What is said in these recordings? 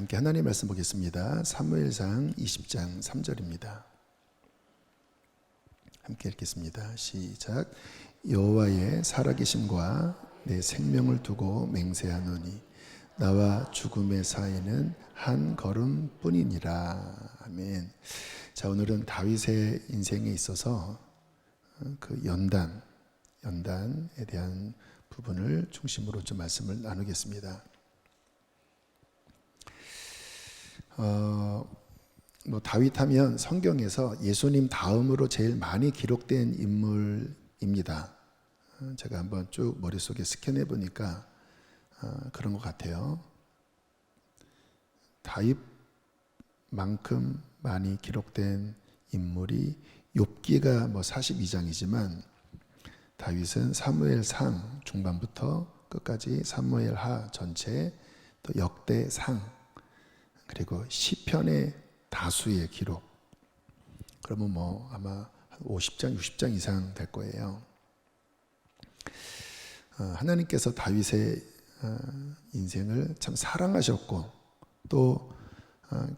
함께 하나님 말씀 보겠습니다. 사무엘상 20장 3절입니다. 함께 읽겠습니다. 시작. 여호와의 살아계심과 내 생명을 두고 맹세하노니 나와 죽음의 사이는 한 걸음뿐이니라. 아멘. 자, 오늘은 다윗의 인생에 있어서 그 연단에 대한 부분을 중심으로 좀 말씀을 나누겠습니다. 다윗하면 성경에서 예수님 다음으로 제일 많이 기록된 인물입니다. 제가 한번 쭉 머릿속에 스캔해 보니까 그런 것 같아요. 다윗만큼 많이 기록된 인물이 욥기가 42장이지만 다윗은 사무엘상 중반부터 끝까지 사무엘하 전체, 또 역대상, 그리고 시편의 다수의 기록, 그러면 아마 50장, 60장 이상 될 거예요. 하나님께서 다윗의 인생을 참 사랑하셨고 또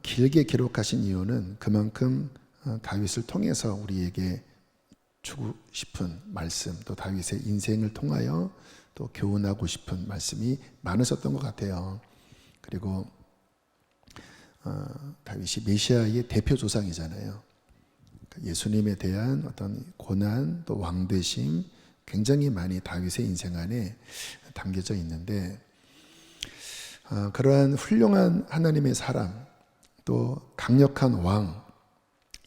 길게 기록하신 이유는 그만큼 다윗을 통해서 우리에게 주고 싶은 말씀, 또 다윗의 인생을 통하여 또 교훈하고 싶은 말씀이 많으셨던 것 같아요. 그리고 다윗이 메시아의 대표 조상이잖아요. 예수님에 대한 어떤 고난, 또 왕되심, 굉장히 많이 다윗의 인생 안에 담겨져 있는데, 그러한 훌륭한 하나님의 사람, 또 강력한 왕,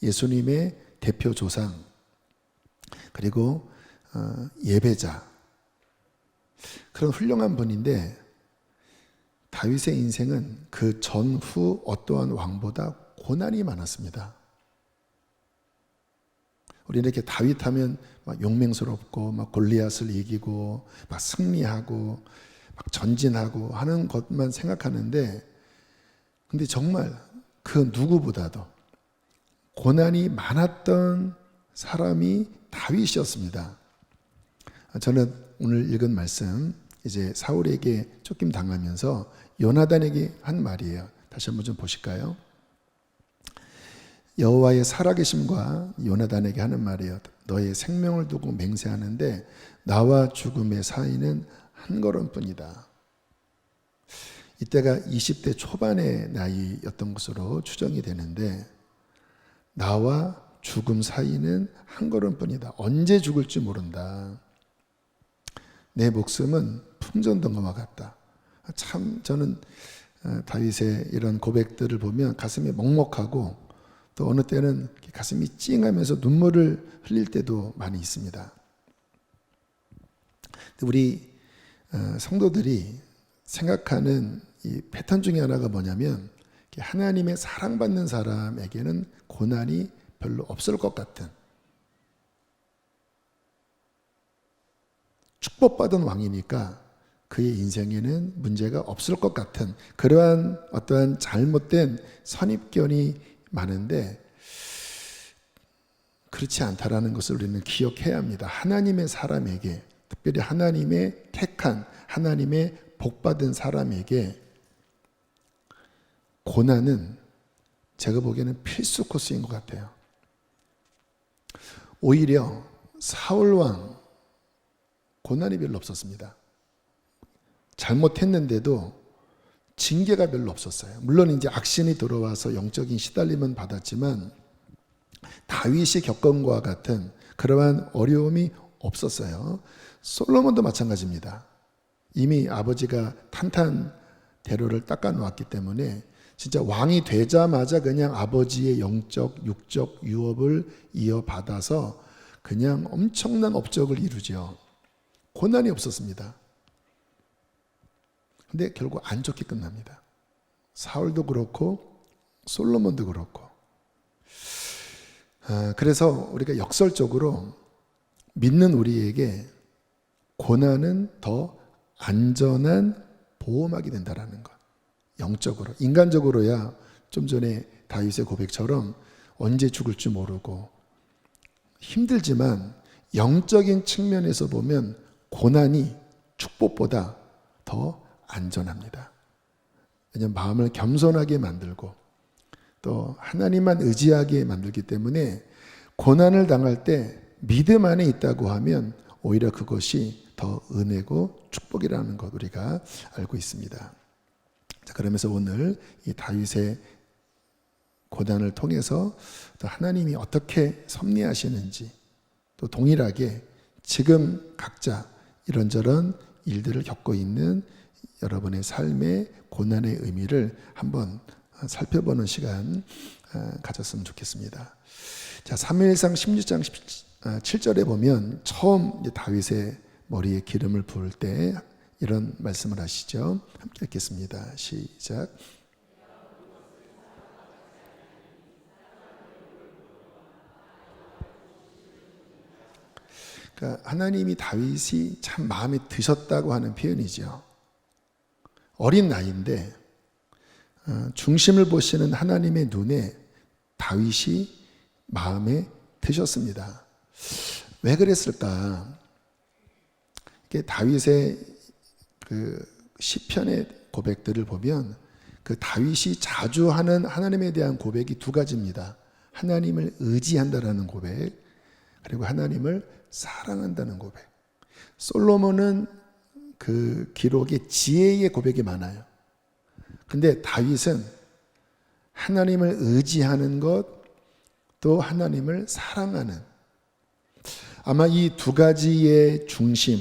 예수님의 대표 조상, 그리고 예배자, 그런 훌륭한 분인데 다윗의 인생은 그 전후 어떠한 왕보다 고난이 많았습니다. 우리는 이렇게 다윗하면 막 용맹스럽고 막 골리앗을 이기고 막 승리하고 막 전진하고 하는 것만 생각하는데, 근데 정말 그 누구보다도 고난이 많았던 사람이 다윗이었습니다. 저는 오늘 읽은 말씀, 이제 사울에게 쫓김 당하면서 요나단에게 한 말이에요. 다시 한번 좀 보실까요? 여호와의 살아계심과 요나단에게 하는 말이에요. 너의 생명을 두고 맹세하는데 나와 죽음의 사이는 한 걸음뿐이다. 이때가 20대 초반의 나이였던 것으로 추정이 되는데, 나와 죽음 사이는 한 걸음뿐이다. 언제 죽을지 모른다. 내 목숨은 풍전등화와 같다. 참 저는 다윗의 이런 고백들을 보면 가슴이 먹먹하고, 또 어느 때는 가슴이 찡하면서 눈물을 흘릴 때도 많이 있습니다. 우리 성도들이 생각하는 이 패턴 중에 하나가 뭐냐면, 하나님의 사랑받는 사람에게는 고난이 별로 없을 것 같은, 축복받은 왕이니까 그의 인생에는 문제가 없을 것 같은 그러한 어떠한 잘못된 선입견이 많은데, 그렇지 않다라는 것을 우리는 기억해야 합니다. 하나님의 사람에게, 특별히 하나님의 택한, 하나님의 복받은 사람에게 고난은 제가 보기에는 필수 코스인 것 같아요. 오히려 사울왕 고난이 별로 없었습니다. 잘못했는데도 징계가 별로 없었어요. 물론 이제 악신이 들어와서 영적인 시달림은 받았지만 다윗이 겪은 것과 같은 그러한 어려움이 없었어요. 솔로몬도 마찬가지입니다. 이미 아버지가 탄탄대로를 닦아 놓았기 때문에 진짜 왕이 되자마자 그냥 아버지의 영적, 육적 유업을 이어받아서 그냥 엄청난 업적을 이루죠. 고난이 없었습니다. 근데 결국 안 좋게 끝납니다. 사울도 그렇고 솔로몬도 그렇고. 그래서 우리가 역설적으로 믿는 우리에게 고난은 더 안전한 보호막이 된다라는 것. 영적으로, 인간적으로야 좀 전에 다윗의 고백처럼 언제 죽을지 모르고 힘들지만, 영적인 측면에서 보면 고난이 축복보다 더 안전합니다. 왜냐하면 마음을 겸손하게 만들고 또 하나님만 의지하게 만들기 때문에 고난을 당할 때 믿음 안에 있다고 하면 오히려 그것이 더 은혜고 축복이라는 것 우리가 알고 있습니다. 자, 그러면서 오늘 이 다윗의 고난을 통해서 또 하나님이 어떻게 섭리하시는지 또 동일하게 지금 각자 이런저런 일들을 겪고 있는 여러분의 삶의 고난의 의미를 한번 살펴보는 시간 가졌으면 좋겠습니다. 자, 사무엘상 16장 7절에 보면 처음 다윗의 머리에 기름을 부을 때 이런 말씀을 하시죠. 함께 읽겠습니다. 시작. 그러니까 하나님이 다윗이 참 마음에 드셨다고 하는 표현이죠. 어린 나이인데 중심을 보시는 하나님의 눈에 다윗이 마음에 드셨습니다. 왜 그랬을까? 이게 다윗의 그 시편의 고백들을 보면 그 다윗이 자주 하는 하나님에 대한 고백이 두 가지입니다. 하나님을 의지한다라는 고백, 그리고 하나님을 사랑한다는 고백. 솔로몬은 그 기록에 지혜의 고백이 많아요. 근데 다윗은 하나님을 의지하는 것, 또 하나님을 사랑하는, 아마 이 두 가지의 중심,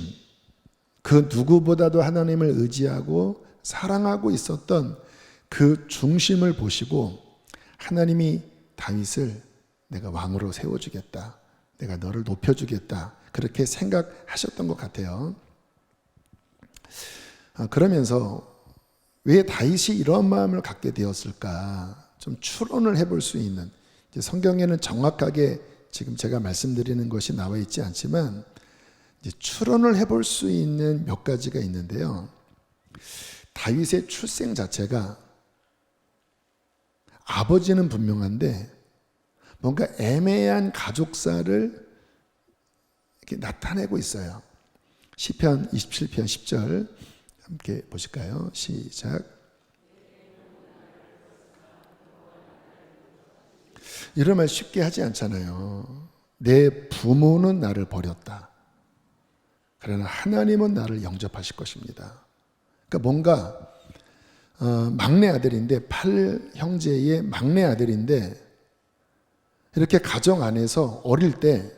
그 누구보다도 하나님을 의지하고 사랑하고 있었던 그 중심을 보시고 하나님이 다윗을 내가 왕으로 세워주겠다, 내가 너를 높여주겠다, 그렇게 생각하셨던 것 같아요. 그러면서 왜 다윗이 이런 마음을 갖게 되었을까? 좀 추론을 해볼 수 있는, 이제 성경에는 정확하게 지금 제가 말씀드리는 것이 나와 있지 않지만 이제 추론을 해볼 수 있는 몇 가지가 있는데요. 다윗의 출생 자체가 아버지는 분명한데 뭔가 애매한 가족사를 이렇게 나타내고 있어요. 시편 27편 10절 함께 보실까요? 시작. 이런 말 쉽게 하지 않잖아요. 내 부모는 나를 버렸다. 그러나 하나님은 나를 영접하실 것입니다. 그러니까 뭔가 막내 아들인데, 8형제의 막내 아들인데 이렇게 가정 안에서 어릴 때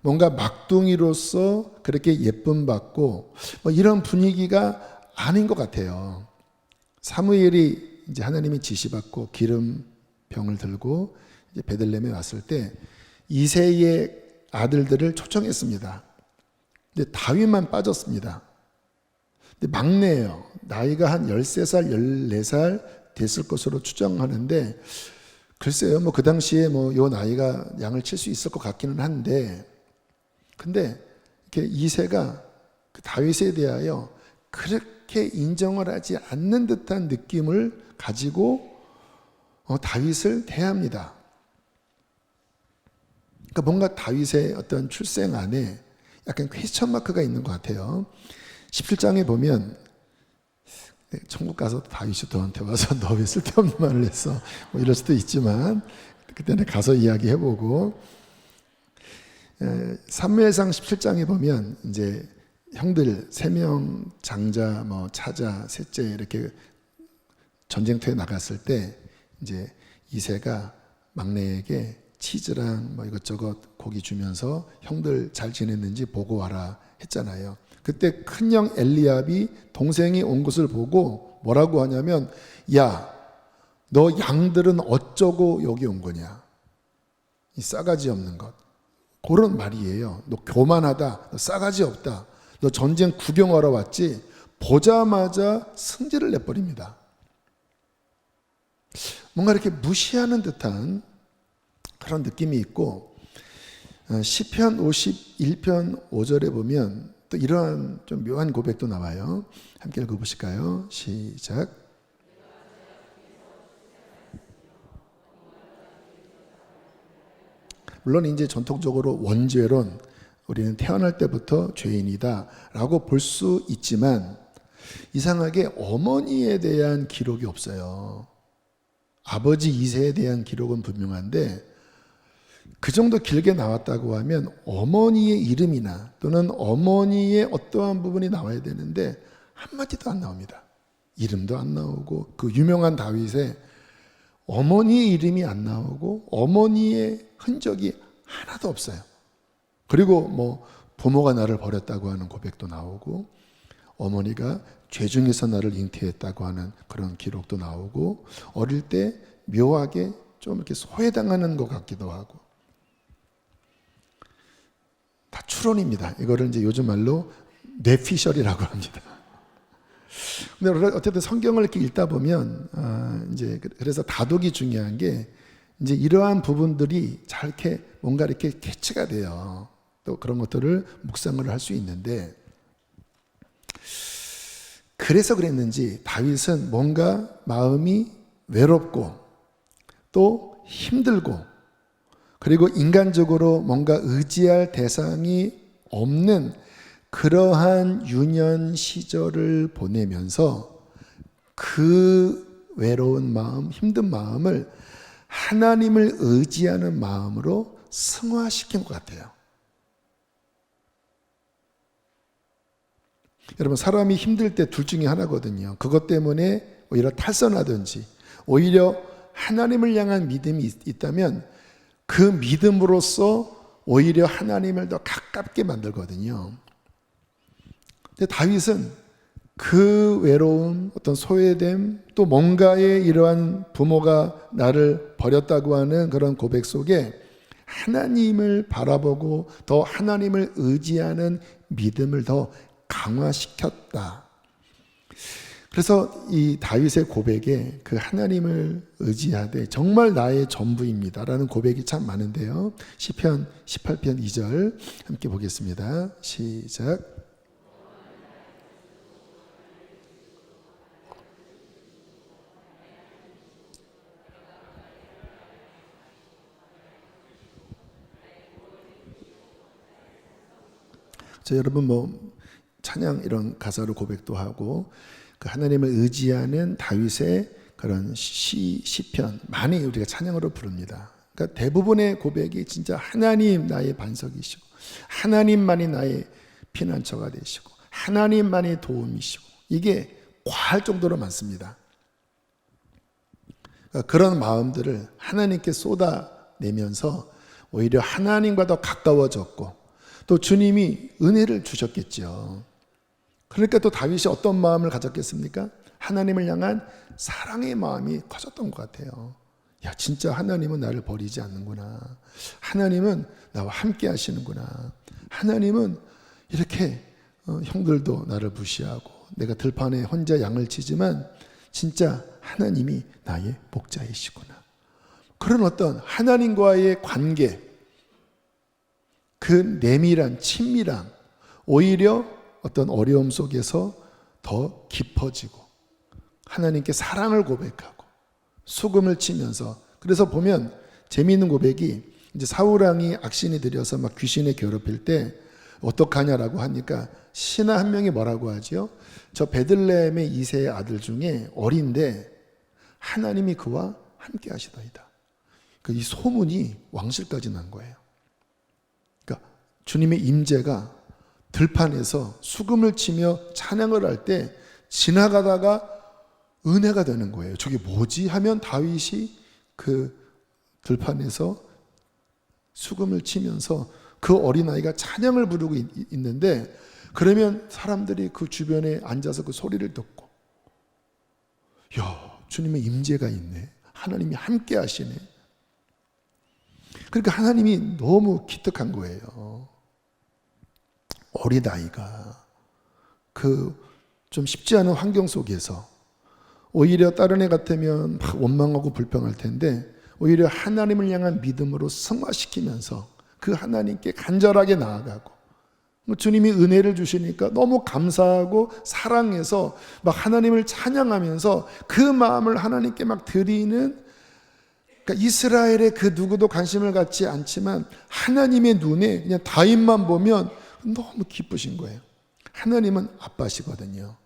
뭔가 막둥이로서 그렇게 예쁨 받고 이런 분위기가 아닌 것 같아요. 사무엘이 이제 하나님이 지시받고 기름병을 들고 이제 베들레헴에 왔을 때 이새의 아들들을 초청했습니다. 근데 다윗만 빠졌습니다. 근데 막내예요. 나이가 한 13살, 14살 됐을 것으로 추정하는데 글쎄요, 그 당시에 요 나이가 양을 칠 수 있을 것 같기는 한데, 근데 이렇게 이새가 그 다윗에 대하여 그렇게 인정을 하지 않는 듯한 느낌을 가지고 다윗을 대합니다. 그러니까 뭔가 다윗의 어떤 출생 안에 약간 퀘스천 마크가 있는 것 같아요. 17장에 보면 천국 가서 다윗이 너한테 와서 너 왜 쓸데없는 말을 했어? 이럴 수도 있지만 그때는 가서 이야기해보고, 사무엘상 17장에 보면 이제 형들 3명 장자, 차자, 셋째 이렇게 전쟁터에 나갔을 때 이제 이새가 막내에게 치즈랑 이것저것 고기 주면서 형들 잘 지냈는지 보고 와라 했잖아요. 그때 큰형 엘리압이 동생이 온 것을 보고 뭐라고 하냐면, 야, 너 양들은 어쩌고 여기 온 거냐? 이 싸가지 없는 것. 그런 말이에요. 너 교만하다. 너 싸가지 없다. 너 전쟁 구경하러 왔지? 보자마자 승질을 내버립니다. 뭔가 이렇게 무시하는 듯한 그런 느낌이 있고, 시편 51편 5절에 보면 또 이러한 좀 묘한 고백도 나와요. 함께 읽어보실까요? 시작. 물론 이제 전통적으로 원죄론, 우리는 태어날 때부터 죄인이다 라고 볼 수 있지만 이상하게 어머니에 대한 기록이 없어요. 아버지 이세에 대한 기록은 분명한데 그 정도 길게 나왔다고 하면 어머니의 이름이나 또는 어머니의 어떠한 부분이 나와야 되는데 한마디도 안 나옵니다. 이름도 안 나오고 그 유명한 다윗의 어머니의 이름이 안 나오고 어머니의 흔적이 하나도 없어요. 그리고 뭐 부모가 나를 버렸다고 하는 고백도 나오고 어머니가 죄 중에서 나를 잉태했다고 하는 그런 기록도 나오고 어릴 때 묘하게 좀 이렇게 소외당하는 것 같기도 하고 다 추론입니다. 이거를 이제 요즘 말로 뇌피셜이라고 합니다. 근데 어쨌든 성경을 이렇게 읽다 보면 이제 그래서 다독이 중요한 게 이제 이러한 부분들이 잘 이렇게 뭔가 이렇게 캐치가 돼요. 또 그런 것들을 묵상을 할 수 있는데 그래서 그랬는지 다윗은 뭔가 마음이 외롭고 또 힘들고 그리고 인간적으로 뭔가 의지할 대상이 없는 그러한 유년 시절을 보내면서 그 외로운 마음, 힘든 마음을 하나님을 의지하는 마음으로 승화시킨 것 같아요. 여러분 사람이 힘들 때 둘 중에 하나거든요. 그것 때문에 오히려 탈선하든지 오히려 하나님을 향한 믿음이 있다면 그 믿음으로써 오히려 하나님을 더 가깝게 만들거든요. 근데 다윗은 그 외로움, 어떤 소외됨, 또 뭔가의 이러한 부모가 나를 버렸다고 하는 그런 고백 속에 하나님을 바라보고 더 하나님을 의지하는 믿음을 더 강화시켰다. 그래서 이 다윗의 고백에 그 하나님을 의지하되 정말 나의 전부입니다라는 고백이 참 많은데요. 시편 18편 2절 함께 보겠습니다. 시작. 저 여러분 뭐 찬양 이런 가사로 고백도 하고 그 하나님을 의지하는 다윗의 그런 시편 많이 우리가 찬양으로 부릅니다. 그러니까 대부분의 고백이 진짜 하나님 나의 반석이시고 하나님만이 나의 피난처가 되시고 하나님만이 도움이시고 이게 과할 정도로 많습니다. 그러니까 그런 마음들을 하나님께 쏟아내면서 오히려 하나님과 더 가까워졌고 또 주님이 은혜를 주셨겠죠. 그러니까 또 다윗이 어떤 마음을 가졌겠습니까? 하나님을 향한 사랑의 마음이 커졌던 것 같아요. 야, 진짜 하나님은 나를 버리지 않는구나. 하나님은 나와 함께 하시는구나. 하나님은 이렇게 형들도 나를 무시하고 내가 들판에 혼자 양을 치지만 진짜 하나님이 나의 목자이시구나. 그런 어떤 하나님과의 관계, 그 내밀한 친밀함, 오히려 어떤 어려움 속에서 더 깊어지고 하나님께 사랑을 고백하고 수금을 치면서 그래서 보면 재미있는 고백이 이제 사울왕이 악신이 들여서 막 귀신에 괴롭힐 때 어떡하냐라고 하니까 신하 한 명이 뭐라고 하죠? 저 베들레헴의 이세의 아들 중에 어린데 하나님이 그와 함께 하시더이다. 이 소문이 왕실까지 난 거예요. 그러니까 주님의 임재가 들판에서 수금을 치며 찬양을 할 때 지나가다가 은혜가 되는 거예요. 저게 뭐지? 하면 다윗이 그 들판에서 수금을 치면서 그 어린아이가 찬양을 부르고 있는데 그러면 사람들이 그 주변에 앉아서 그 소리를 듣고 야, 주님의 임재가 있네. 하나님이 함께 하시네. 그러니까 하나님이 너무 기특한 거예요. 어린아이가 그 좀 쉽지 않은 환경 속에서 오히려 다른 애 같으면 막 원망하고 불평할 텐데 오히려 하나님을 향한 믿음으로 승화시키면서 그 하나님께 간절하게 나아가고 주님이 은혜를 주시니까 너무 감사하고 사랑해서 막 하나님을 찬양하면서 그 마음을 하나님께 막 드리는 그러니까 이스라엘의 그 누구도 관심을 갖지 않지만 하나님의 눈에 그냥 다윗만 보면 너무 기쁘신 거예요. 하나님은 아빠시거든요.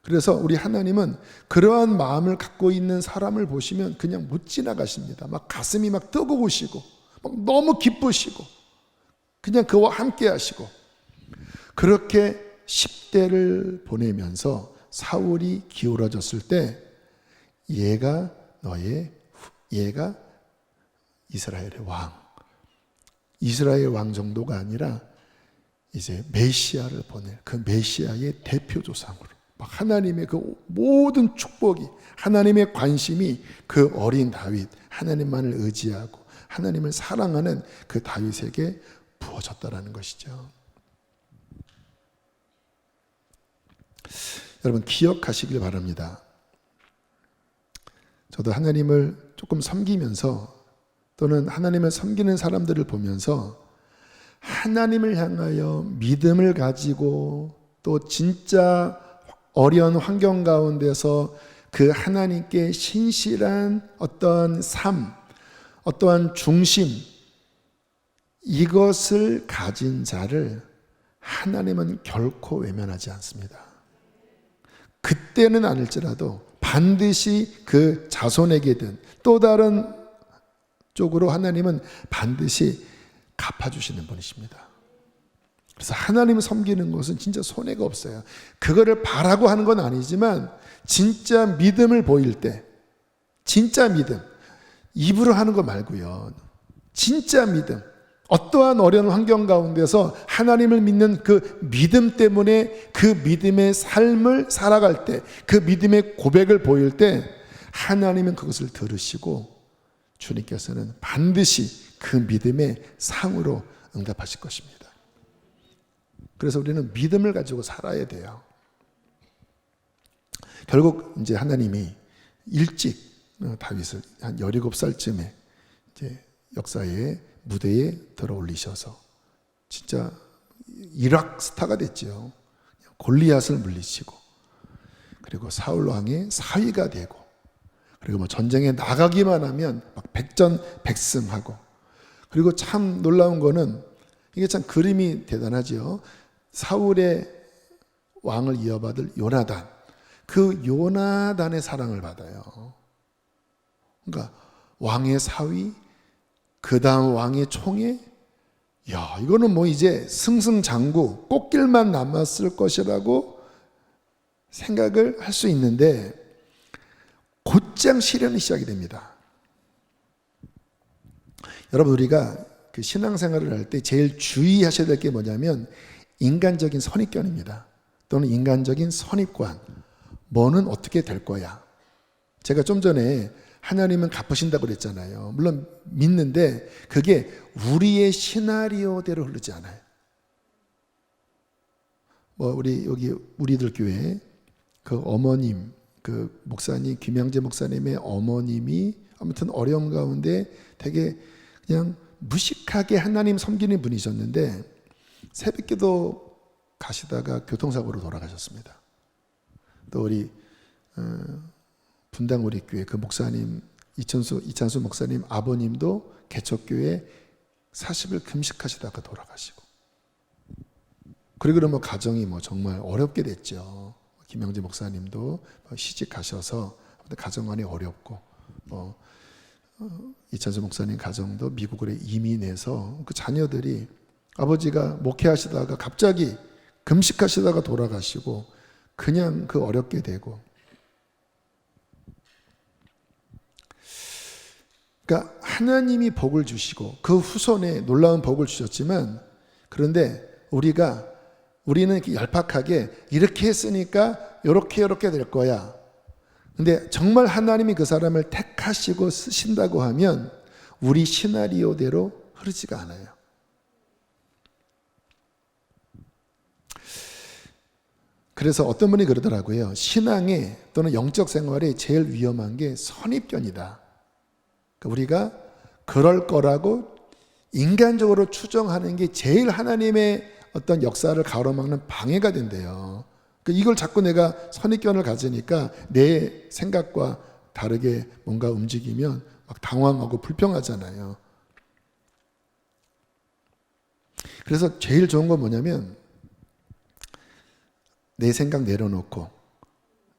그래서 우리 하나님은 그러한 마음을 갖고 있는 사람을 보시면 그냥 못 지나가십니다. 막 가슴이 막 뜨거우시고 막 너무 기쁘시고 그냥 그와 함께 하시고, 그렇게 10대를 보내면서 사울이 기울어졌을 때 얘가 이스라엘의 왕, 이스라엘 왕 정도가 아니라 이제 메시아를 보낼 그 메시아의 대표 조상으로, 막 하나님의 그 모든 축복이, 하나님의 관심이 그 어린 다윗, 하나님만을 의지하고 하나님을 사랑하는 그 다윗에게 부어졌다라는 것이죠. 여러분 기억하시길 바랍니다. 저도 하나님을 조금 섬기면서, 또는 하나님을 섬기는 사람들을 보면서 하나님을 향하여 믿음을 가지고 또 진짜 어려운 환경 가운데서 그 하나님께 신실한 어떠한 삶, 어떠한 중심, 이것을 가진 자를 하나님은 결코 외면하지 않습니다. 그때는 아닐지라도 반드시 그 자손에게든 또 다른 쪽으로 하나님은 반드시 갚아주시는 분이십니다. 그래서 하나님을 섬기는 것은 진짜 손해가 없어요. 그거를 바라고 하는 건 아니지만 진짜 믿음을 보일 때, 진짜 믿음, 입으로 하는 거 말고요, 진짜 믿음, 어떠한 어려운 환경 가운데서 하나님을 믿는 그 믿음 때문에 그 믿음의 삶을 살아갈 때, 그 믿음의 고백을 보일 때 하나님은 그것을 들으시고 주님께서는 반드시 그 믿음의 상으로 응답하실 것입니다. 그래서 우리는 믿음을 가지고 살아야 돼요. 결국 이제 하나님이 일찍 다윗을 한 17살쯤에 이제 역사의 무대에 들어 올리셔서 진짜 이락 스타가 됐죠. 골리앗을 물리치고, 그리고 사울 왕의 사위가 되고, 그리고 뭐 전쟁에 나가기만 하면 막 백전백승하고, 그리고 참 놀라운 거는 이게 참 그림이 대단하죠. 사울의 왕을 이어받을 요나단, 그 요나단의 사랑을 받아요. 그러니까 왕의 사위, 그 다음 왕의 총애, 야, 이거는 뭐 이제 승승장구, 꽃길만 남았을 것이라고 생각을 할 수 있는데 곧장 시련이 시작이 됩니다. 여러분, 우리가 그 신앙생활을 할 때 제일 주의하셔야 될 게 뭐냐면 인간적인 선입견입니다. 또는 인간적인 선입관. 뭐는 어떻게 될 거야. 제가 좀 전에 하나님은 갚으신다고 그랬잖아요. 물론 믿는데 그게 우리의 시나리오대로 흐르지 않아요. 뭐 우리들 교회 그 어머님, 그 목사님, 김양재 목사님의 어머님이 아무튼 어려움 가운데 되게 그냥 무식하게 하나님 섬기는 분이셨는데 새벽기도 가시다가 교통사고로 돌아가셨습니다. 또 우리 분당 우리 교회 그 목사님 이찬수 목사님 아버님도 개척교회 40일 금식하시다가 돌아가시고, 그리고 뭐 가정이 뭐 정말 어렵게 됐죠. 김영재 목사님도 시집가셔서 가정안이 어렵고, 이찬수 목사님 가정도 미국으로 이민해서 그 자녀들이 아버지가 목회하시다가 갑자기 금식하시다가 돌아가시고 그냥 그 어렵게 되고, 그러니까 하나님이 복을 주시고 그 후손에 놀라운 복을 주셨지만, 그런데 우리는 이렇게 얄팍하게 이렇게 했으니까 이렇게 될 거야. 근데 정말 하나님이 그 사람을 택하시고 쓰신다고 하면 우리 시나리오대로 흐르지가 않아요. 그래서 어떤 분이 그러더라고요. 신앙에 또는 영적 생활에 제일 위험한 게 선입견이다. 우리가 그럴 거라고 인간적으로 추정하는 게 제일 하나님의 어떤 역사를 가로막는 방해가 된대요. 이걸 자꾸 내가 선입견을 가지니까 내 생각과 다르게 뭔가 움직이면 막 당황하고 불평하잖아요. 그래서 제일 좋은 건 뭐냐면 내 생각 내려놓고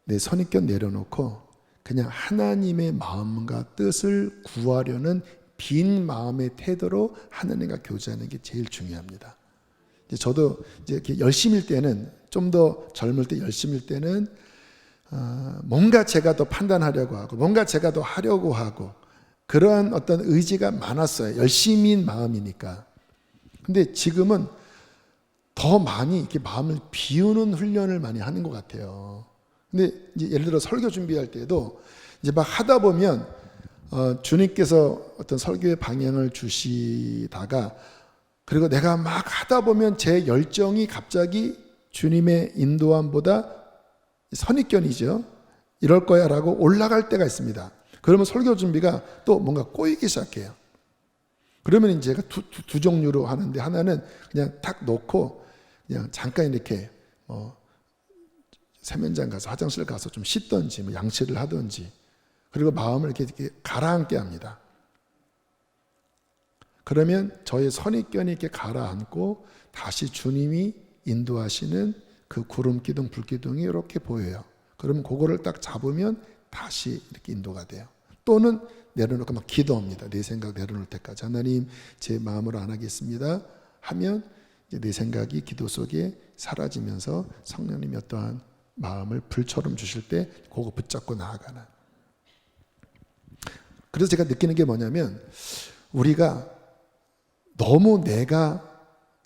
내 선입견 내려놓고 그냥 하나님의 마음과 뜻을 구하려는 빈 마음의 태도로 하나님과 교제하는 게 제일 중요합니다. 저도 이제 이렇게 열심일 때는, 좀 더 젊을 때 열심일 때는 뭔가 제가 더 판단하려고 하고 뭔가 제가 더 하려고 하고 그러한 어떤 의지가 많았어요. 열심인 마음이니까. 근데 지금은 더 많이 이렇게 마음을 비우는 훈련을 많이 하는 것 같아요. 근데 이제 예를 들어 설교 준비할 때도 이제 막 하다 보면 주님께서 어떤 설교의 방향을 주시다가, 그리고 내가 막 하다 보면 제 열정이 갑자기 주님의 인도함보다 선입견이죠. 이럴 거야 라고 올라갈 때가 있습니다. 그러면 설교 준비가 또 뭔가 꼬이기 시작해요. 그러면 이제 제가 두 종류로 하는데, 하나는 그냥 탁 놓고 그냥 잠깐 이렇게 세면장 가서 화장실 가서 좀 씻던지 뭐 양치를 하던지, 그리고 마음을 이렇게 가라앉게 합니다. 그러면 저의 선입견이 이렇게 가라앉고 다시 주님이 인도하시는 그 구름 기둥, 불 기둥이 이렇게 보여요. 그러면 그거를 딱 잡으면 다시 이렇게 인도가 돼요. 또는 내려놓고 막 기도합니다. 내 생각 내려놓을 때까지. 하나님, 제 마음으로 안 하겠습니다 하면 이제 내 생각이 기도 속에 사라지면서 성령님이 어떠한 마음을 불처럼 주실 때 그거 붙잡고 나아가는. 그래서 제가 느끼는 게 뭐냐면, 우리가 너무 내가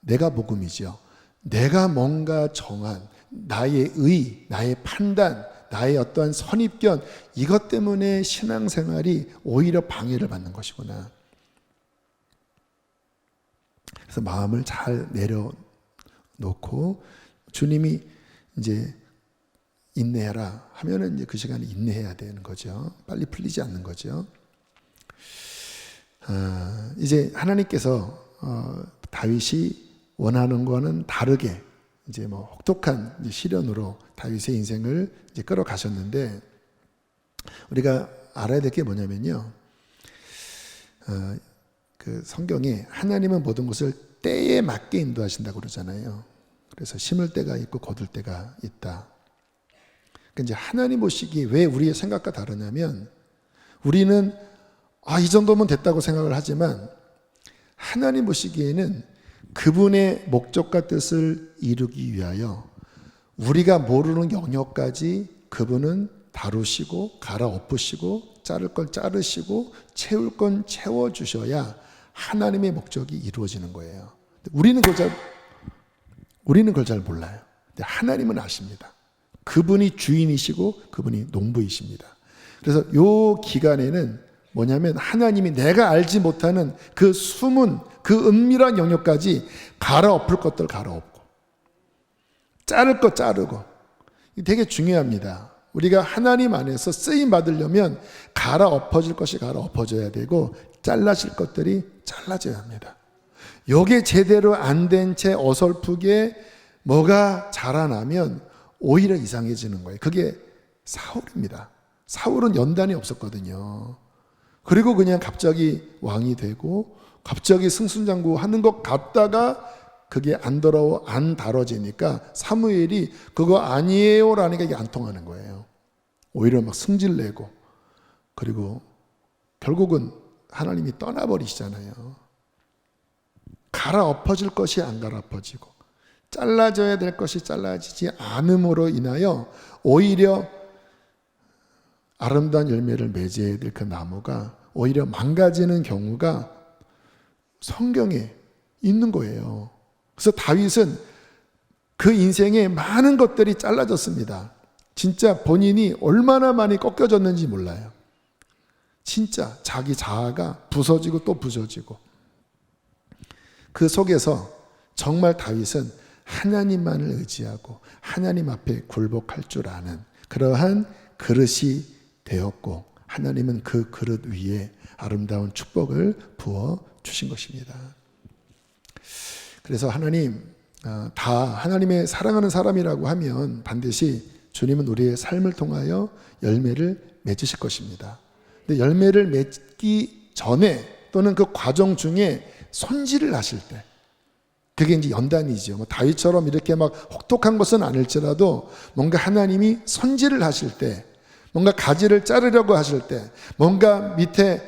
복음이지요. 내가 뭔가 정한 나의 의, 나의 판단, 나의 어떠한 선입견, 이것 때문에 신앙생활이 오히려 방해를 받는 것이구나. 그래서 마음을 잘 내려놓고 주님이 이제 인내해라 하면은 이제 그 시간에 인내해야 되는 거죠. 빨리 풀리지 않는 거죠. 이제 하나님께서 다윗이 원하는 거는 다르게 이제 뭐 혹독한 이제 시련으로 다윗의 인생을 이제 끌어가셨는데, 우리가 알아야 될 게 뭐냐면요, 그 성경에 하나님은 모든 것을 때에 맞게 인도하신다고 그러잖아요. 그래서 심을 때가 있고 거둘 때가 있다. 그러니까 이제 하나님 보시기에 왜 우리의 생각과 다르냐면, 우리는 이 정도면 됐다고 생각을 하지만 하나님 보시기에는 그분의 목적과 뜻을 이루기 위하여 우리가 모르는 영역까지 그분은 다루시고 갈아엎으시고 자를 건 자르시고 채울 건 채워주셔야 하나님의 목적이 이루어지는 거예요. 우리는 그걸 잘 몰라요. 근데 하나님은 아십니다. 그분이 주인이시고 그분이 농부이십니다. 그래서 이 기간에는 뭐냐면, 하나님이 내가 알지 못하는 그 숨은 그 은밀한 영역까지 갈아엎을 것들 갈아엎고 자를 것 자르고, 이게 되게 중요합니다. 우리가 하나님 안에서 쓰임 받으려면 갈아엎어질 것이 갈아엎어져야 되고 잘라질 것들이 잘라져야 합니다. 이게 제대로 안 된 채 어설프게 뭐가 자라나면 오히려 이상해지는 거예요. 그게 사울입니다. 사울은 연단이 없었거든요. 그리고 그냥 갑자기 왕이 되고 갑자기 승순장구 하는 것 같다가 그게 안 다뤄지니까 사무엘이 그거 아니에요 라니까 이게 안 통하는 거예요. 오히려 막 승질내고, 그리고 결국은 하나님이 떠나버리시잖아요. 갈아엎어질 것이 안 갈아엎어지고 잘라져야 될 것이 잘라지지 않음으로 인하여 오히려 아름다운 열매를 맺어야 될 그 나무가 오히려 망가지는 경우가 성경에 있는 거예요. 그래서 다윗은 그 인생에 많은 것들이 잘라졌습니다. 진짜 본인이 얼마나 많이 꺾여졌는지 몰라요. 진짜 자기 자아가 부서지고 또 부서지고, 그 속에서 정말 다윗은 하나님만을 의지하고 하나님 앞에 굴복할 줄 아는 그러한 그릇이 되었고, 하나님은 그 그릇 위에 아름다운 축복을 부어 주신 것입니다. 그래서 하나님, 다 하나님의 사랑하는 사람이라고 하면 반드시 주님은 우리의 삶을 통하여 열매를 맺으실 것입니다. 근데 열매를 맺기 전에 또는 그 과정 중에 손질을 하실 때, 그게 이제 연단이죠. 뭐 다윗처럼 이렇게 막 혹독한 것은 아닐지라도 뭔가 하나님이 선지를 하실 때, 뭔가 가지를 자르려고 하실 때, 뭔가 밑에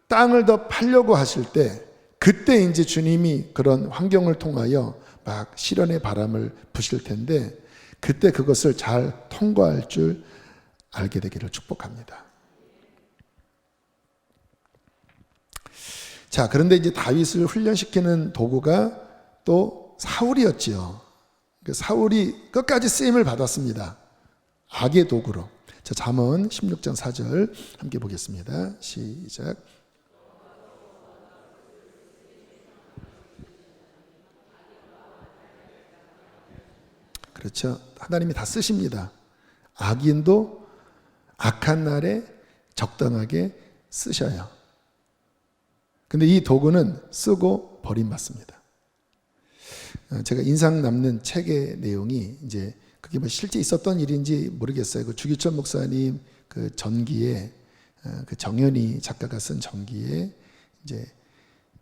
땅을 더 팔려고 하실 때, 그때 이제 주님이 그런 환경을 통하여 막 시련의 바람을 부실 텐데, 그때 그것을 잘 통과할 줄 알게 되기를 축복합니다. 자, 그런데 이제 다윗을 훈련시키는 도구가 또 사울이었지요. 사울이 끝까지 쓰임을 받았습니다. 악의 도구로. 자, 잠언 16장 4절 함께 보겠습니다. 시작. 그렇죠. 하나님이 다 쓰십니다. 악인도 악한 날에 적당하게 쓰셔요. 근데 이 도구는 쓰고 버림받습니다. 제가 인상 남는 책의 내용이 이제 그게 뭐 실제 있었던 일인지 모르겠어요. 그 주기철 목사님 그 전기에 그 정연희 작가가 쓴 전기에 이제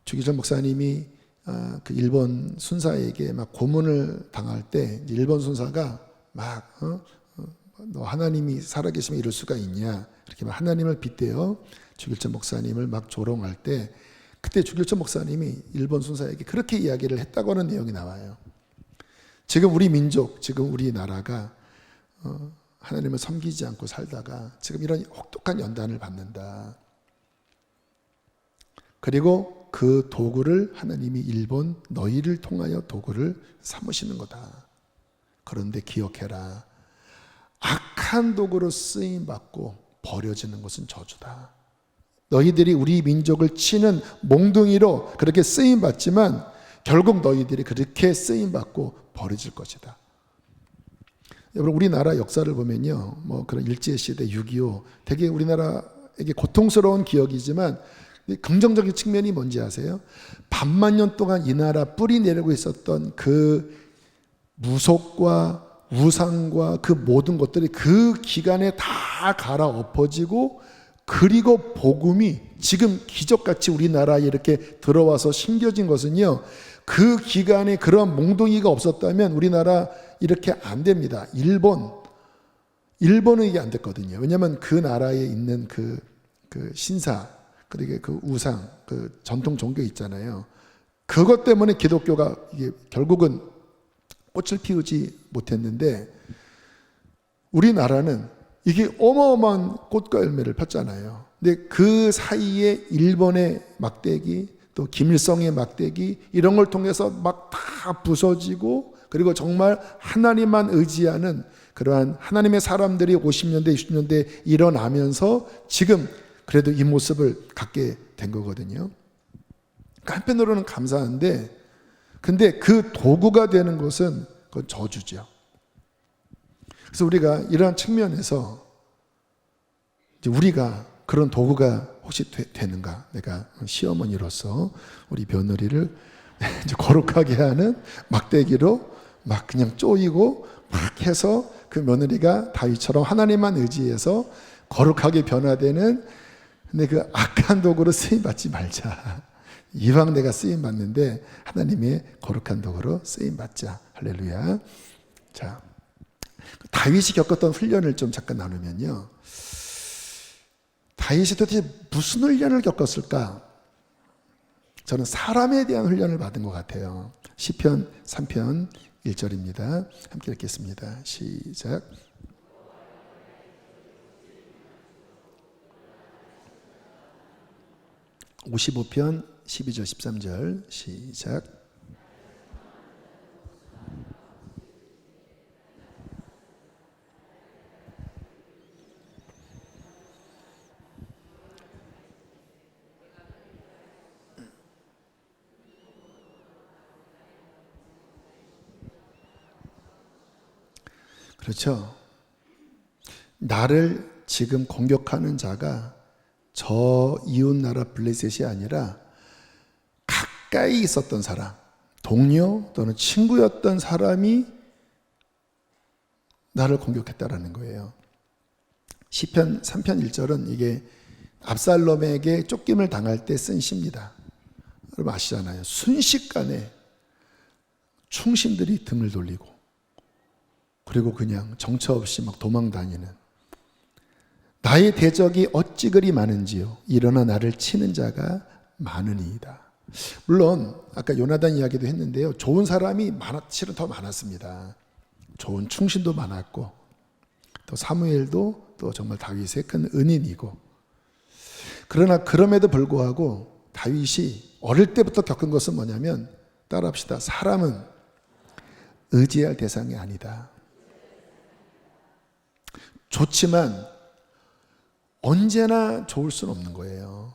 주기철 목사님이 그 일본 순사에게 막 고문을 당할 때 일본 순사가 막 너 하나님이 살아계시면 이럴 수가 있냐 이렇게 막 하나님을 빗대어 주기철 목사님을 막 조롱할 때 그때 주기철 목사님이 일본 순사에게 그렇게 이야기를 했다고 하는 내용이 나와요. 지금 우리 민족, 지금 우리나라가 하나님을 섬기지 않고 살다가 지금 이런 혹독한 연단을 받는다. 그리고 그 도구를 하나님이 일본 너희를 통하여 도구를 삼으시는 거다. 그런데 기억해라. 악한 도구로 쓰임받고 버려지는 것은 저주다. 너희들이 우리 민족을 치는 몽둥이로 그렇게 쓰임받지만 결국 너희들이 그렇게 쓰임받고 버려질 것이다. 여러분 우리나라 역사를 보면요, 뭐 그런 일제시대 6.25 되게 우리나라에게 고통스러운 기억이지만 긍정적인 측면이 뭔지 아세요? 반만 년 동안 이 나라 뿌리 내리고 있었던 그 무속과 우상과 그 모든 것들이 그 기간에 다 갈아엎어지고 그리고 복음이 지금 기적같이 우리나라에 이렇게 들어와서 심겨진 것은요, 그 기간에 그런 몽둥이가 없었다면 우리나라 이렇게 안 됩니다. 일본은 이게 안 됐거든요. 왜냐하면 그 나라에 있는 그 신사, 그리고 그 우상, 그 전통 종교 있잖아요. 그것 때문에 기독교가 이게 결국은 꽃을 피우지 못했는데 우리나라는 이게 어마어마한 꽃과 열매를 폈잖아요. 근데 그 사이에 일본의 막대기, 또 김일성의 막대기 이런 걸 통해서 막 다 부서지고 그리고 정말 하나님만 의지하는 그러한 하나님의 사람들이 50년대, 60년대 일어나면서 지금 그래도 이 모습을 갖게 된 거거든요. 그러니까 한편으로는 감사한데 근데 그 도구가 되는 것은 그건 저주죠. 그래서 우리가 이러한 측면에서 이제 우리가 그런 도구가 혹시 되는가? 내가 시어머니로서 우리 며느리를 이제 거룩하게 하는 막대기로 막 그냥 쪼이고 막 해서 그 며느리가 다윗처럼 하나님만 의지해서 거룩하게 변화되는 근데 그 악한 도구로 쓰임받지 말자. 이왕 내가 쓰임받는데 하나님의 거룩한 도구로 쓰임받자. 할렐루야. 자, 다윗이 겪었던 훈련을 좀 잠깐 나누면요. 다윗이 도대체 무슨 훈련을 겪었을까? 저는 사람에 대한 훈련을 받은 것 같아요. 시편 3편 1절입니다. 함께 읽겠습니다. 시작. (55편) 12절 13절 시작. 그렇죠. 나를 지금 공격하는 자가 저 이웃나라 블레셋이 아니라 가까이 있었던 사람, 동료 또는 친구였던 사람이 나를 공격했다라는 거예요. 시편 3편 1절은 이게 압살롬에게 쫓김을 당할 때 쓴 시입니다. 여러분 아시잖아요. 순식간에 충신들이 등을 돌리고 그리고 그냥 정처 없이 막 도망 다니는 나의 대적이 어찌 그리 많은지요. 일어나 나를 치는 자가 많으니이다. 물론 아까 요나단 이야기도 했는데요. 좋은 사람이 실은 더 많았습니다. 좋은 충신도 많았고 또 사무엘도 또 정말 다윗의 큰 은인이고 그러나 그럼에도 불구하고 다윗이 어릴 때부터 겪은 것은 뭐냐면 따라합시다. 사람은 의지할 대상이 아니다. 좋지만 언제나 좋을 수는 없는 거예요.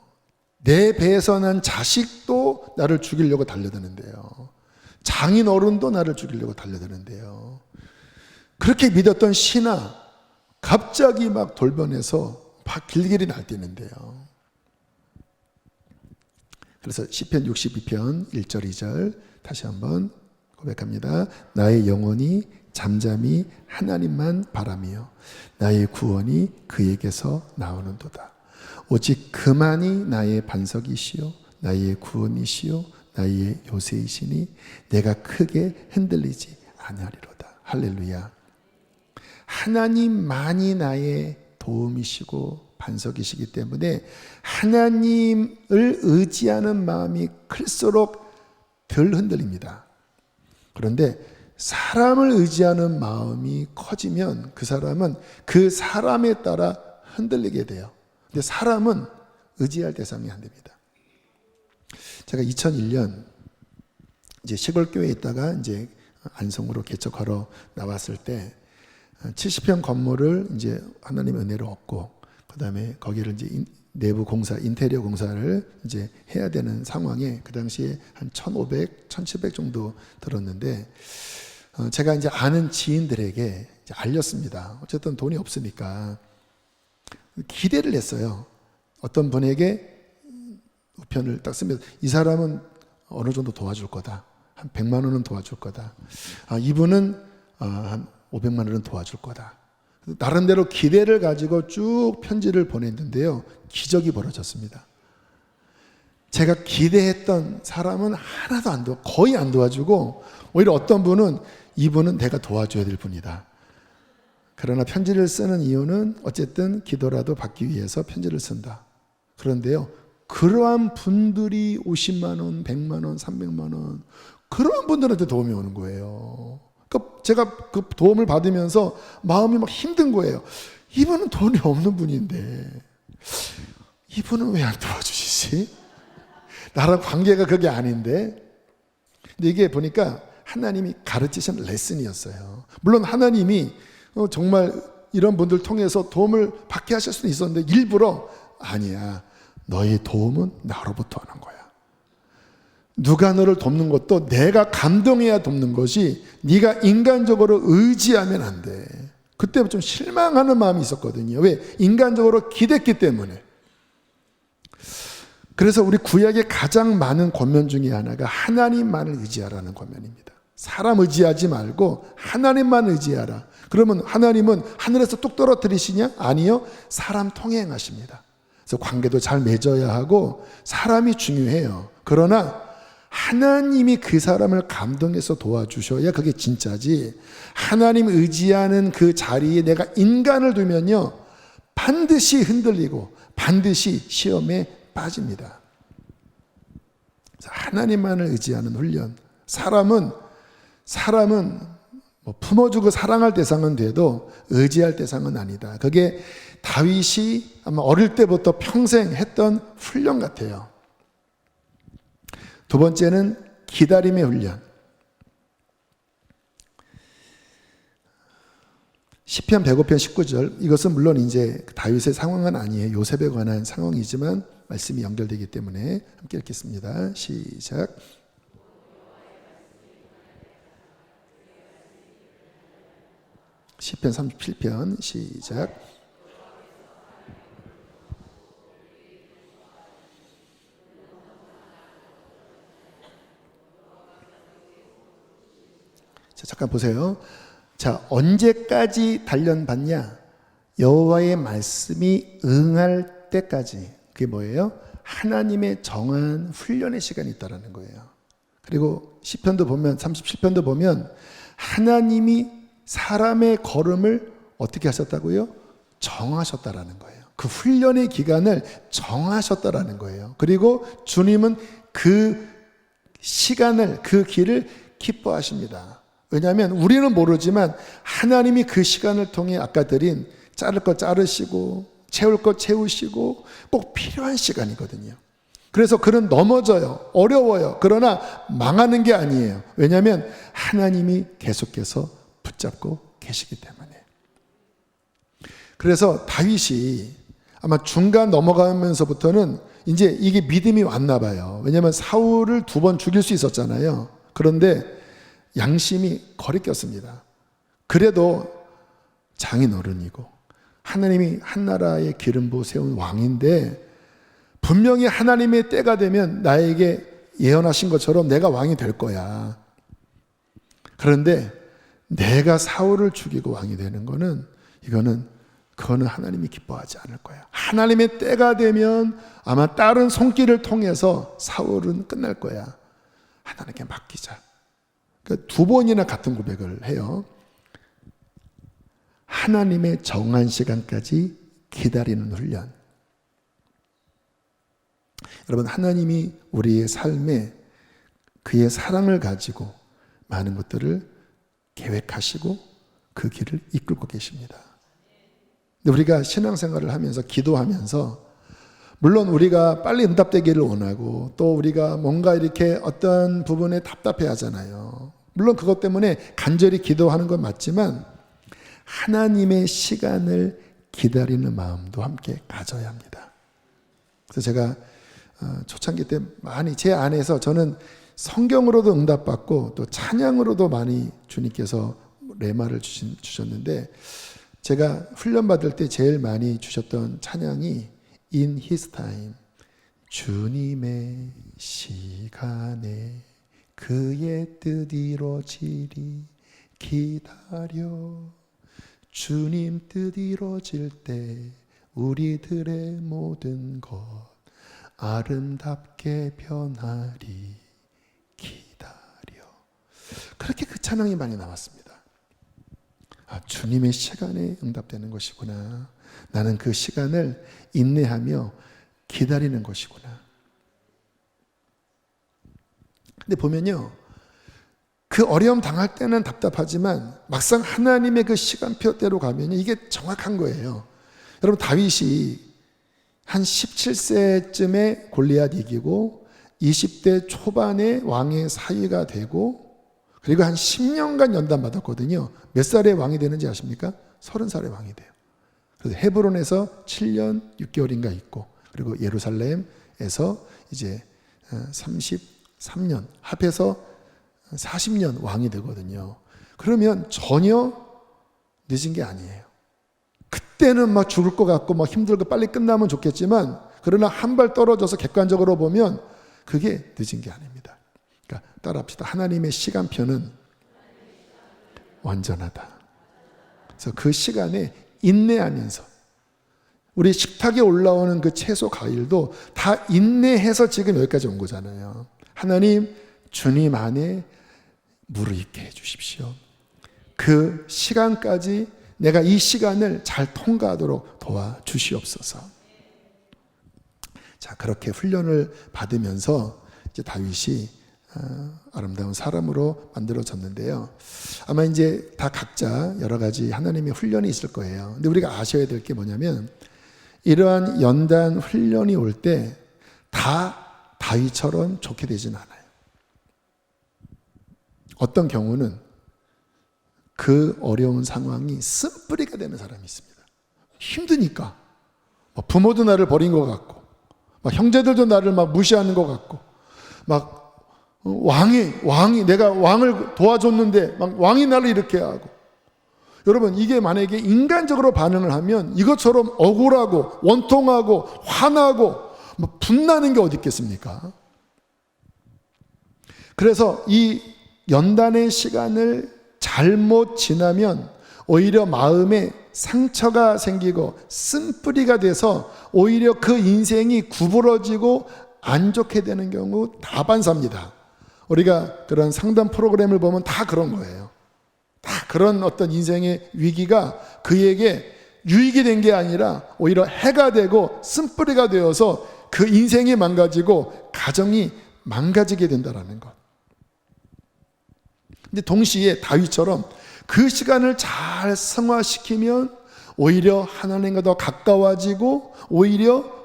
내 배에서 난 자식도 나를 죽이려고 달려드는데요. 장인 어른도 나를 죽이려고 달려드는데요. 그렇게 믿었던 신하 갑자기 막 돌변해서 막 길길이 날뛰는데요. 그래서 시편 62편 1절 2절 다시 한번 고백합니다. 나의 영혼이 잠잠히 하나님만 바라며 나의 구원이 그에게서 나오는도다. 오직 그만이 나의 반석이시요 나의 구원이시요 나의 요새이시니 내가 크게 흔들리지 아니하리로다. 할렐루야. 하나님만이 나의 도움이시고 반석이시기 때문에 하나님을 의지하는 마음이 클수록 덜 흔들립니다. 그런데 사람을 의지하는 마음이 커지면 그 사람은 그 사람에 따라 흔들리게 돼요. 근데 사람은 의지할 대상이 안 됩니다. 제가 2001년 이제 시골 교회에 있다가 이제 안성으로 개척하러 나왔을 때 70평 건물을 이제 하나님의 은혜로 얻고 그다음에 거기를 이제 내부 공사, 인테리어 공사를 이제 해야 되는 상황에 그 당시에 한 1,500, 1,700 정도 들었는데 제가 이제 아는 지인들에게 이제 알렸습니다. 어쨌든 돈이 없으니까 기대를 했어요. 어떤 분에게 우편을 딱 쓰면서 이 사람은 어느 정도 도와줄 거다. 한 100만 원은 도와줄 거다. 이분은 한 500만 원은 도와줄 거다. 나름대로 기대를 가지고 쭉 편지를 보냈는데요. 기적이 벌어졌습니다. 제가 기대했던 사람은 하나도 안 도와, 거의 안 도와주고 오히려 어떤 분은 이분은 내가 도와줘야 될 분이다. 그러나 편지를 쓰는 이유는 어쨌든 기도라도 받기 위해서 편지를 쓴다. 그런데요. 그러한 분들이 50만 원, 100만 원, 300만 원 그러한 분들한테 도움이 오는 거예요. 그러니까 제가 그 도움을 받으면서 마음이 막 힘든 거예요. 이분은 돈이 없는 분인데 이분은 왜 안 도와주시지? 나랑 관계가 그게 아닌데. 근데 이게 보니까 하나님이 가르치신 레슨이었어요. 물론 하나님이 정말 이런 분들 통해서 도움을 받게 하실 수는 있었는데 일부러 아니야. 너의 도움은 나로부터 하는 거야. 누가 너를 돕는 것도 내가 감동해야 돕는 것이 네가 인간적으로 의지하면 안 돼. 그때 좀 실망하는 마음이 있었거든요. 왜? 인간적으로 기댔기 때문에. 그래서 우리 구약의 가장 많은 권면 중에 하나가 하나님만을 의지하라는 권면입니다. 사람 의지하지 말고 하나님만 의지하라. 그러면 하나님은 하늘에서 뚝 떨어뜨리시냐? 아니요. 사람 통해 행하십니다. 그래서 관계도 잘 맺어야 하고 사람이 중요해요. 그러나 하나님이 그 사람을 감동해서 도와주셔야 그게 진짜지. 하나님 의지하는 그 자리에 내가 인간을 두면요 반드시 흔들리고 반드시 시험에 빠집니다. 하나님만을 의지하는 훈련. 사람은 뭐 품어주고 사랑할 대상은 돼도 의지할 대상은 아니다. 그게 다윗이 아마 어릴 때부터 평생 했던 훈련 같아요. 두 번째는 기다림의 훈련. 시편 105편 19절. 이것은 물론 이제 다윗의 상황은 아니에요. 요셉에 관한 상황이지만 말씀이 연결되기 때문에 함께 읽겠습니다. 시작. 시편 37편 시작. 자, 잠깐 보세요. 자, 언제까지 단련받냐? 여호와의 말씀이 응할 때까지. 그게 뭐예요? 하나님의 정한 훈련의 시간이 있다라는 거예요. 그리고 시편도 보면 37편도 보면 하나님이 사람의 걸음을 어떻게 하셨다고요? 정하셨다라는 거예요. 그 훈련의 기간을 정하셨다라는 거예요. 그리고 주님은 그 시간을, 그 길을 기뻐하십니다. 왜냐하면 우리는 모르지만 하나님이 그 시간을 통해 아까 드린 자를 것 자르시고 채울 것 채우시고 꼭 필요한 시간이거든요. 그래서 그는 넘어져요. 어려워요. 그러나 망하는 게 아니에요. 왜냐하면 하나님이 계속해서 붙잡고 계시기 때문에. 그래서 다윗이 아마 중간 넘어가면서부터는 이제 이게 믿음이 왔나 봐요. 왜냐하면 사울을 2번 죽일 수 있었잖아요. 그런데 양심이 거리꼈습니다. 그래도 장인어른이고 하나님이 한 나라의 기름부 세운 왕인데 분명히 하나님의 때가 되면 나에게 예언하신 것처럼 내가 왕이 될 거야. 그런데 내가 사울을 죽이고 왕이 되는 거는 그거는 하나님이 기뻐하지 않을 거야. 하나님의 때가 되면 아마 다른 손길을 통해서 사울은 끝날 거야. 하나님께 맡기자. 그러니까 2번이나 같은 고백을 해요. 하나님의 정한 시간까지 기다리는 훈련. 여러분, 하나님이 우리의 삶에 그의 사랑을 가지고 많은 것들을 계획하시고 그 길을 이끌고 계십니다. 근데 우리가 신앙생활을 하면서 기도하면서 물론 우리가 빨리 응답되기를 원하고 또 우리가 뭔가 이렇게 어떤 부분에 답답해 하잖아요. 물론 그것 때문에 간절히 기도하는 건 맞지만 하나님의 시간을 기다리는 마음도 함께 가져야 합니다. 그래서 제가 초창기 때 많이 제 안에서 저는 성경으로도 응답받고 또 찬양으로도 많이 주님께서 레마를 주셨는데 제가 훈련받을 때 제일 많이 주셨던 찬양이 In His Time, 주님의 시간에 그의 뜻 이루어지리 기다려 주님 뜻 이루어질 때 우리들의 모든 것 아름답게 변하리 기다려. 그렇게 그 찬양이 많이 나왔습니다. 아, 주님의 시간에 응답되는 것이구나. 나는 그 시간을 인내하며 기다리는 것이구나. 근데 보면요, 그 어려움 당할 때는 답답하지만 막상 하나님의 그 시간표대로 가면 이게 정확한 거예요. 여러분, 다윗이 한 17세쯤에 골리앗 이기고 20대 초반에 왕의 사위가 되고 그리고 한 10년간 연단받았거든요. 몇 살에 왕이 되는지 아십니까? 30살에 왕이 돼요. 그래서 헤브론에서 7년 6개월인가 있고 그리고 예루살렘에서 이제 33년 합해서 40년 왕이 되거든요. 그러면 전혀 늦은 게 아니에요. 그때는 막 죽을 것 같고 막 힘들고 빨리 끝나면 좋겠지만 그러나 한 발 떨어져서 객관적으로 보면 그게 늦은 게 아닙니다. 그러니까 따라합시다. 하나님의 시간표는 완전하다. 그래서 그 시간에 인내하면서 우리 식탁에 올라오는 그 채소 과일도 다 인내해서 지금 여기까지 온 거잖아요. 하나님, 주님 안에 무르익게 해주십시오. 그 시간까지 내가 이 시간을 잘 통과하도록 도와주시옵소서. 자, 그렇게 훈련을 받으면서 이제 다윗이 아름다운 사람으로 만들어졌는데요. 아마 이제 다 각자 여러 가지 하나님의 훈련이 있을 거예요. 근데 우리가 아셔야 될 게 뭐냐면 이러한 연단 훈련이 올 때 다 다윗처럼 좋게 되지는 않아요. 어떤 경우는 그 어려운 상황이 쓴뿌리가 되는 사람이 있습니다. 힘드니까 부모도 나를 버린 것 같고 막 형제들도 나를 막 무시하는 것 같고 막 왕이 내가 왕을 도와줬는데 막 왕이 나를 이렇게 하고. 여러분, 이게 만약에 인간적으로 반응을 하면 이것처럼 억울하고 원통하고 화나고 뭐 분나는 게 어디 있겠습니까? 그래서 이 연단의 시간을 잘못 지나면 오히려 마음에 상처가 생기고 쓴뿌리가 돼서 오히려 그 인생이 구부러지고 안 좋게 되는 경우 다반사입니다. 우리가 그런 상담 프로그램을 보면 다 그런 거예요. 다 그런 어떤 인생의 위기가 그에게 유익이 된 게 아니라 오히려 해가 되고 쓴뿌리가 되어서 그 인생이 망가지고 가정이 망가지게 된다는 것. 근데 동시에 다윗처럼 그 시간을 잘 승화시키면 오히려 하나님과 더 가까워지고 오히려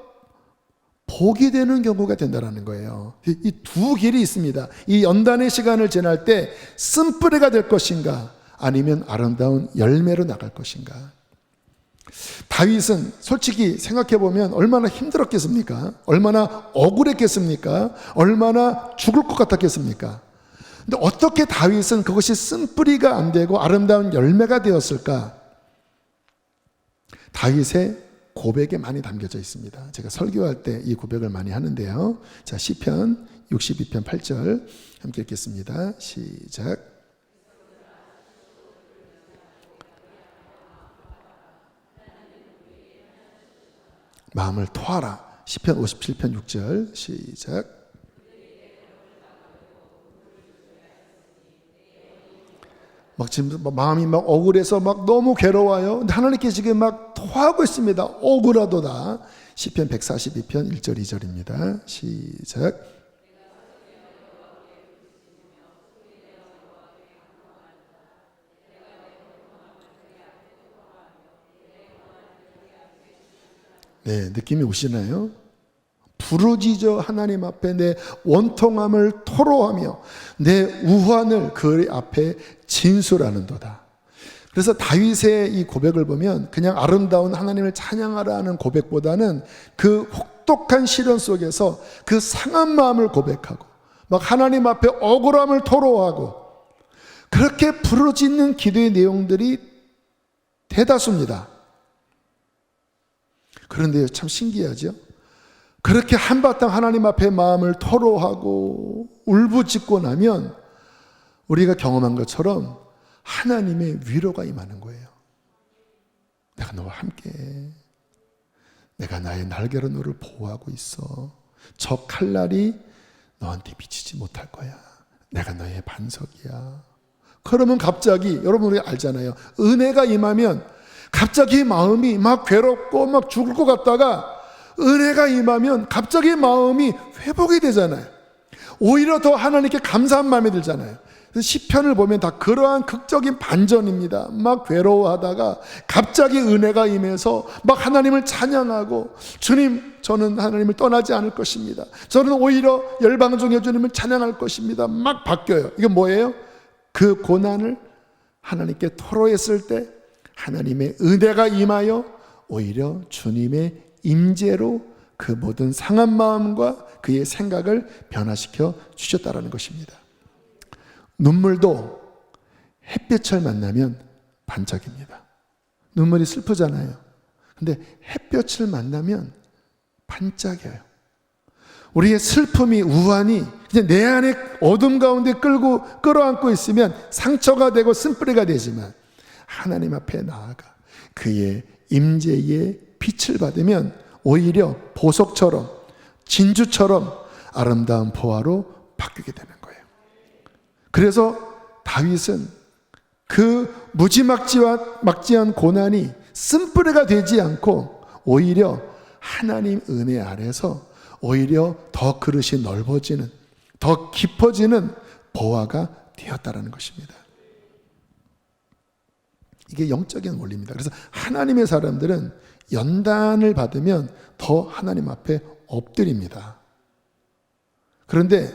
복이 되는 경우가 된다는 거예요. 이 두 길이 있습니다. 이 연단의 시간을 지날 때 쓴뿌리가 될 것인가 아니면 아름다운 열매로 나갈 것인가. 다윗은 솔직히 생각해보면 얼마나 힘들었겠습니까? 얼마나 억울했겠습니까? 얼마나 죽을 것 같았겠습니까? 근데 어떻게 다윗은 그것이 쓴뿌리가 안 되고 아름다운 열매가 되었을까? 다윗의 고백에 많이 담겨져 있습니다. 제가 설교할 때 이 고백을 많이 하는데요. 자, 시편 62편 8절 함께 읽겠습니다. 시작. 마음을 토하라. 시편 57편 6절 시작. 막 지금 마음이 막 억울해서 막 너무 괴로워요. 근데 하나님께 지금 막 토하고 있습니다. 억울하도다. 시편 142편 1절 2절입니다. 시작. 네, 느낌이 오시나요? 부르짖어 하나님 앞에 내 원통함을 토로하며 내 우환을 그 앞에 진술하는도다. 그래서 다윗의 이 고백을 보면 그냥 아름다운 하나님을 찬양하라는 고백보다는 그 혹독한 시련 속에서 그 상한 마음을 고백하고 막 하나님 앞에 억울함을 토로하고 그렇게 부르짖는 기도의 내용들이 대다수입니다. 그런데 참 신기하죠? 그렇게 한바탕 하나님 앞에 마음을 토로하고 울부짖고 나면 우리가 경험한 것처럼 하나님의 위로가 임하는 거예요. 내가 너와 함께해. 내가 나의 날개로 너를 보호하고 있어. 저 칼날이 너한테 미치지 못할 거야. 내가 너의 반석이야. 그러면 갑자기 여러분 우리 알잖아요. 은혜가 임하면 갑자기 마음이 막 괴롭고 막 죽을 것 같다가 은혜가 임하면 갑자기 마음이 회복이 되잖아요. 오히려 더 하나님께 감사한 마음이 들잖아요. 그래서 시편을 보면 다 그러한 극적인 반전입니다. 막 괴로워하다가 갑자기 은혜가 임해서 막 하나님을 찬양하고 주님 저는 하나님을 떠나지 않을 것입니다. 저는 오히려 열방중의 주님을 찬양할 것입니다. 막 바뀌어요. 이게 뭐예요? 그 고난을 하나님께 토로했을 때 하나님의 은혜가 임하여 오히려 주님의 임재로 그 모든 상한 마음과 그의 생각을 변화시켜 주셨다라는 것입니다. 눈물도 햇볕을 만나면 반짝입니다. 눈물이 슬프잖아요. 근데 햇볕을 만나면 반짝여요. 우리의 슬픔이 우환이 그냥 내 안에 어둠 가운데 끌어안고 있으면 상처가 되고 쓴뿌리가 되지만 하나님 앞에 나아가 그의 임재의 빛을 받으면 오히려 보석처럼 진주처럼 아름다운 보화로 바뀌게 되는 거예요. 그래서 다윗은 그 무지막지한 고난이 쓴뿌리가 되지 않고 오히려 하나님 은혜 아래서 오히려 더 그릇이 넓어지는 더 깊어지는 보화가 되었다라는 것입니다. 이게 영적인 원리입니다. 그래서 하나님의 사람들은 연단을 받으면 더 하나님 앞에 엎드립니다. 그런데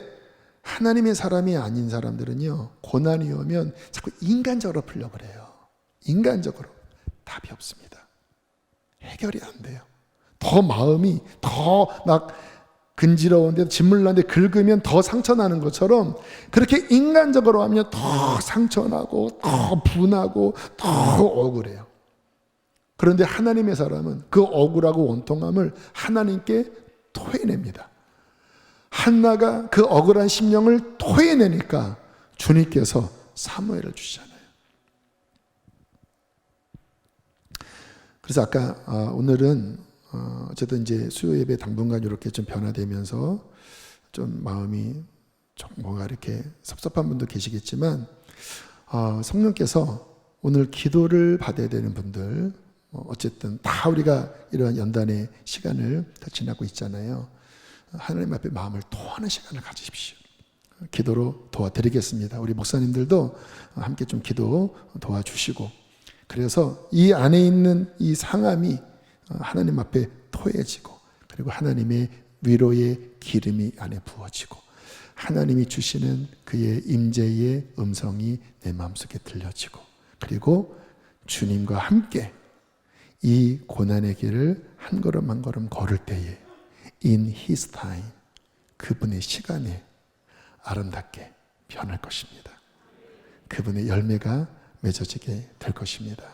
하나님의 사람이 아닌 사람들은요, 고난이 오면 자꾸 인간적으로 풀려고 그래요. 인간적으로. 답이 없습니다. 해결이 안 돼요. 더 마음이 더 막 근지러운데 짓물난데 긁으면 더 상처나는 것처럼 그렇게 인간적으로 하면 더 상처나고 더 분하고 더 억울해요. 그런데 하나님의 사람은 그 억울하고 원통함을 하나님께 토해냅니다. 한나가 그 억울한 심령을 토해내니까 주님께서 사무엘을 주시잖아요. 그래서 아까 오늘은 어쨌든 이제 수요 예배 당분간 이렇게 좀 변화되면서 좀 마음이 좀 뭔가 이렇게 섭섭한 분도 계시겠지만 성령께서 오늘 기도를 받아야 되는 분들, 어쨌든 다 우리가 이런 연단의 시간을 다 지나고 있잖아요. 하나님 앞에 마음을 토하는 시간을 가지십시오. 기도로 도와드리겠습니다. 우리 목사님들도 함께 좀 기도 도와주시고, 그래서 이 안에 있는 이 상함이 하나님 앞에 토해지고, 그리고 하나님의 위로의 기름이 안에 부어지고, 하나님이 주시는 그의 임재의 음성이 내 마음속에 들려지고, 그리고 주님과 함께 이 고난의 길을 한 걸음 한 걸음 걸을 때에 in His time, 그분의 시간에 아름답게 변할 것입니다. 그분의 열매가 맺어지게 될 것입니다.